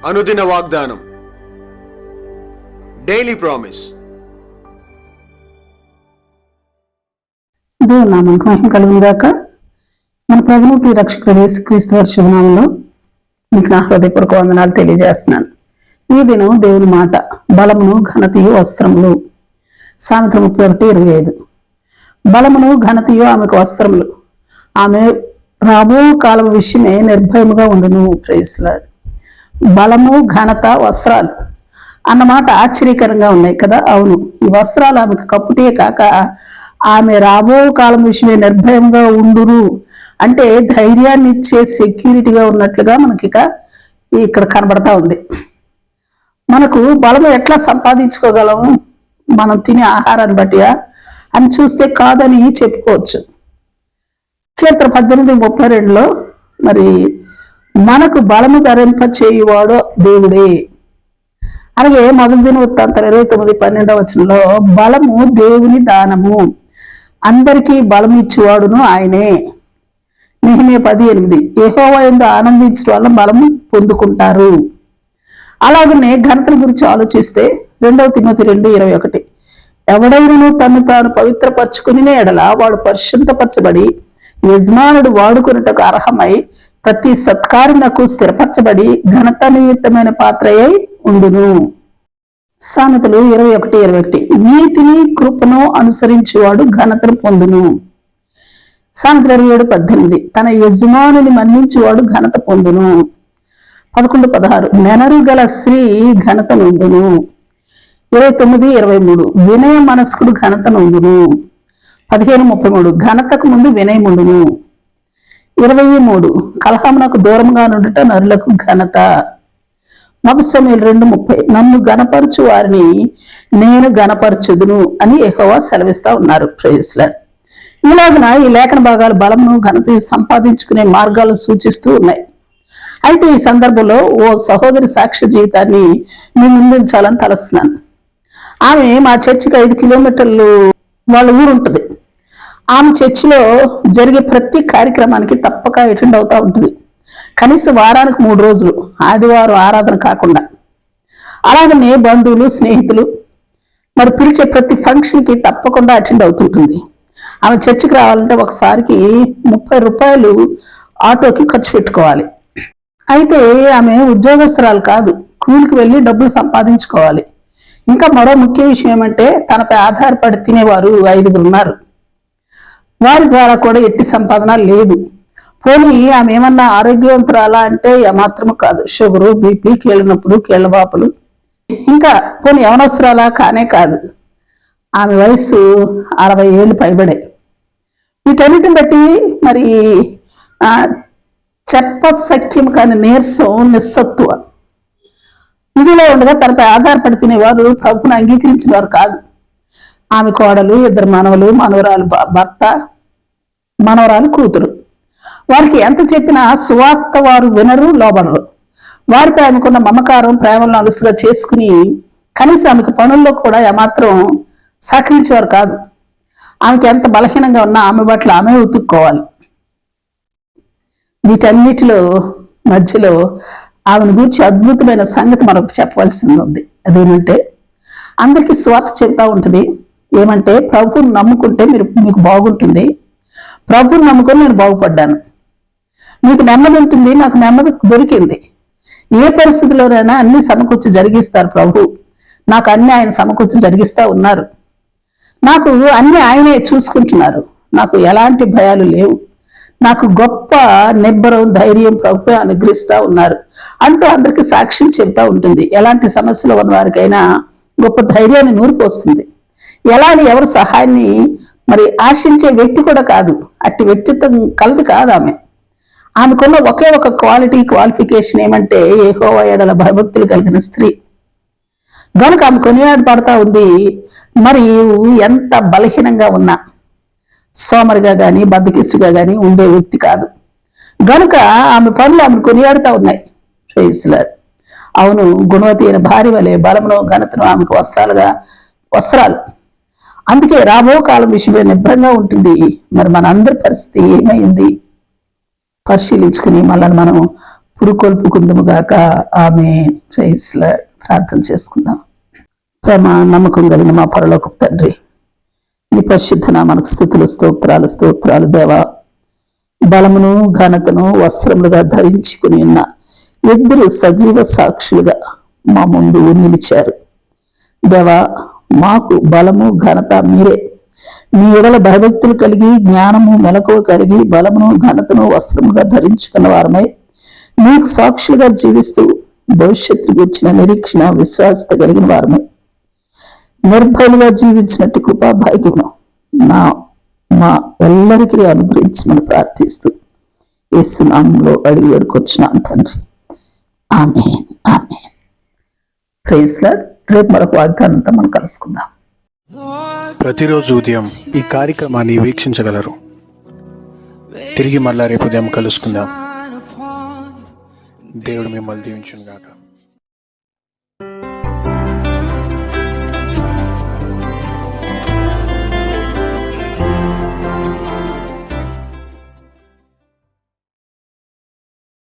అనుదిన వాగ్దానం, daily promise. దేవుని నామానికి మహిమ కలుగును గాక. మన ప్రభువు ప్రియ రక్షకుడు యేసుక్రీస్తు వారి శుభనామంలో మీకు నా హృదయపూర్వక వందనాలు తెలియజేస్తున్నాను. ఈ దినం దేవుని మాట, బలమును ఘనతయు వస్త్రములు. సామెతలు 31:25. బలమును ఘనతయు ఆమెకు వస్త్రములు, ఆమె రాబో కాలం విషయమే నిర్భయముగా ఉండును. Praise lord. బలము, ఘనత, వస్త్రాలు అన్నమాట ఆశ్చర్యకరంగా ఉన్నాయి కదా. అవును, ఈ వస్త్రాలు ఆమెకు కప్పుటే కాక ఆమె రాబో కాలం విషయమే నిర్భయంగా ఉండురు అంటే ధైర్యాన్ని ఇచ్చే సెక్యూరిటీగా ఉన్నట్లుగా మనకి ఇక్కడ కనబడతా ఉంది. మనకు బలము ఎట్లా సంపాదించుకోగలము? మనం తినే ఆహారాన్ని బట్టి అని చూస్తే కాదని చెప్పుకోవచ్చు. కీర్తన 18:32లో మరి మనకు బలము ధరింప చేయువాడు దేవుడే. అలాగే మొదటి దినవృత్తాంతం 29:12 బలము దేవుని దానము, అందరికీ బలం ఇచ్చేవాడును ఆయనే. నెహెమీయా 10:8 యెహోవా యందు ఆనందించడం వల్ల బలము పొందుకుంటారు. అలాగనే ఘనతల గురించి ఆలోచిస్తే 2 తిమోతి 2:21 ఎవడైనను తను తాను పవిత్రపరచుకుని ఎడల వాడు పరిశుద్ధపరచబడి యజమానుడు వాడుకున్నటకు అర్హమై ప్రతి సత్కార్యమునకు స్థిరపరచబడి ఘనత నిమిత్తమైన పాత్రయై ఉండును. సామెతలు 21:21 నీతిని కృపను అనుసరించేవాడు ఘనతను పొందును. సామెతలు 27:18 తన యజమానుని మన్నించేవాడు ఘనత పొందును. 11:16 నెనరు గల స్త్రీ ఘనత నొందును. 29:23 వినయ మనస్కుడు ఘనత నొందును. 15:33 ఘనతకు ముందు వినయముండును. 23 కలహమునకు దూరంగా నుండుట నరులకు ఘనత. 1 సమూయేలు 2:30 నన్ను గణపరచు వారిని నేను గణపరచుదును అని యెహోవా సెలవిస్తా ఉన్నారు. Praise lord. ఇలాగన ఈ లేఖన భాగాలు బలమును ఘనత సంపాదించుకునే మార్గాలను సూచిస్తూ ఉన్నాయి. అయితే ఈ సందర్భంలో ఓ సహోదరి సాక్ష్య జీవితాన్ని మీ ముందుంచాలని తలస్తున్నాను. ఆమె మా చర్చికి 5 కిలోమీటర్లు వాళ్ళ ఊరు ఉంటుంది. ఆమె చర్చిలో జరిగే ప్రతి కార్యక్రమానికి తప్పక అటెండ్ అవుతూ ఉంటుంది. కనీసం వారానికి 3 రోజులు, ఆదివారం ఆరాధన కాకుండా. అలాగనే బంధువులు, స్నేహితులు మరి పిలిచే ప్రతి ఫంక్షన్కి తప్పకుండా అటెండ్ అవుతుంటుంది. ఆమె చర్చికి రావాలంటే ఒకసారికి 30 రూపాయలు ఆటోకి ఖర్చు పెట్టుకోవాలి. అయితే ఆమె ఉద్యోగస్తురాలు కాదు, కూలికి వెళ్ళి డబ్బులు సంపాదించుకోవాలి. ఇంకా మరో ముఖ్య విషయం ఏమంటే తనపై ఆధారపడి తినేవారు 5 ఉన్నారు. వారి ద్వారా కూడా ఎట్టి సంపాదన లేదు. పోనీ ఆమె ఏమన్నా ఆరోగ్యవంతురాలా అంటే ఏమాత్రము కాదు. షుగరు, బీపీ, కీళ్ళ నొప్పులు, కీళ్ళబాపులు. ఇంకా పోనీ యవనస్తురాలా కానే కాదు. ఆమె వయసు 60 ఏళ్ళు పైబడే. వీటన్నిటిని బట్టి మరి చెప్పసఖ్యం కాని నీరసం, నిస్సత్తువ. ఇదిలో ఉండగా తనపై ఆధారపడి తినేవారు ప్రభువును అంగీకరించిన వారు కాదు. ఆమె కోడలు, 2 మనవలు, మనవరాలు భర్త, మనవరాలు కూతురు. వారికి ఎంత చెప్పినా సువార్త వారు వినరు, లోబడరు. వారిపై ఆమెకున్న మమకారం, ప్రేమలను అలుసుగా చేసుకుని కనీసం ఆమెకు పనుల్లో కూడా ఏమాత్రం సహకరించేవారు కాదు. ఆమెకి ఎంత బలహీనంగా ఉన్నా ఆమె బట్టలు ఆమె ఉతుక్కోవాలి. వీటన్నిటిలో మధ్యలో ఆమెను గురించి అద్భుతమైన సంగతి మనకు చెప్పవలసింది ఉంది. అదేమంటే అందరికీ సువార్త చెబుతా ఉంటుంది. ఏమంటే ప్రభువుని నమ్ముకుంటే మీకు బాగుంటుంది, ప్రభువుని నమ్ముకొని నేను బాగుపడ్డాను, మీకు నెమ్మది ఉంటుంది, నాకు నెమ్మది దొరికింది. ఏ పరిస్థితిలోనైనా అన్ని సమకూర్చి జరిగిస్తారు ప్రభు. నాకు అన్ని ఆయన సమకూర్చి జరిగిస్తా ఉన్నారు. నాకు అన్ని ఆయనే చూసుకుంటున్నారు. నాకు ఎలాంటి భయాలు లేవు. నాకు గొప్ప నిబ్బరం, ధైర్యం ప్రభు అనుగ్రహిస్తా ఉన్నారు అంటూ అందరికీ సాక్ష్యం చెబుతా ఉంటుంది. ఎలాంటి సమస్యలు ఉన్న వారికైనా గొప్ప ధైర్యాన్ని నూరిపోస్తుంది. ఎలా అని ఎవరు సహాయాన్ని మరి ఆశించే వ్యక్తి కూడా కాదు. అట్టి వ్యక్తిత్వం కలది కాదు ఆమె. ఆమెకున్న ఒకే ఒక క్వాలిఫికేషన్ ఏమంటే యెహోవా యెడల భయభక్తులు కలిగిన స్త్రీ. గనుక ఆమె కొనియాడబడతా ఉంది. మరి ఎంత బలహీనంగా ఉన్నా, సోమరిగా కానీ బద్దకిస్తుగా కానీ ఉండే వ్యక్తి కాదు. గనుక ఆమె పనులు ఆమెను కొనియాడుతూ ఉన్నాయి. Praise lord. అవును, గుణవతి అయిన భార్య వలె బలమును ఘనతను ఆమెకు వస్త్రాలు. అందుకే రాబో కాలం విషయమే నిబ్రంగా ఉంటుంది. మరి మన అందరి పరిస్థితి ఏమైంది పరిశీలించుకుని మనల్ని మనం పురుకొల్పుకుందుము గాక. ఆమె ప్రార్థన చేసుకుందాం. ప్రేమ నమ్మకం కలిగిన మా పరలోకపు తండ్రి, నీ పరిశుద్ధ నామమునకు స్తుతులు స్తోత్రాలు దేవా. బలమును ఘనతను వస్త్రములుగా ధరించుకుని ఉన్న ఇద్దరు సజీవ సాక్షులుగా మా ముందు నిలిచారు దేవా. మాకు బలము ఘనత మీరే. మీ ఎడల భయభక్తులు కలిగి జ్ఞానము మెలకువ కలిగి బలమును ఘనతను వస్త్రముగా ధరించుకున్న వారమై మీకు సాక్షులుగా జీవిస్తూ భవిష్యత్తు గురించిన నిరీక్షణ విశ్వాసత కలిగిన వారమై నిర్భయులుగా జీవించినట్టు కృపా భాగ్యమును మా ಎಲ್ಲరికీ అనుగ్రహించమని ప్రార్థిస్తూ యేసు నామములో అడిగి వేడుకొచ్చున్నాను తండ్రి. Amen amen. Praise Lord. రేపు మరొక వాగ్దానంతో మనం కలుసుకుందాం. ప్రతిరోజు ఉదయం ఈ కార్యక్రమాన్ని వీక్షించగలరు. తిరిగి మళ్ళా రేపు ఉదయం కలుసుకుందాం. దేవుడు మిమ్మల్ని దీవించును గాక.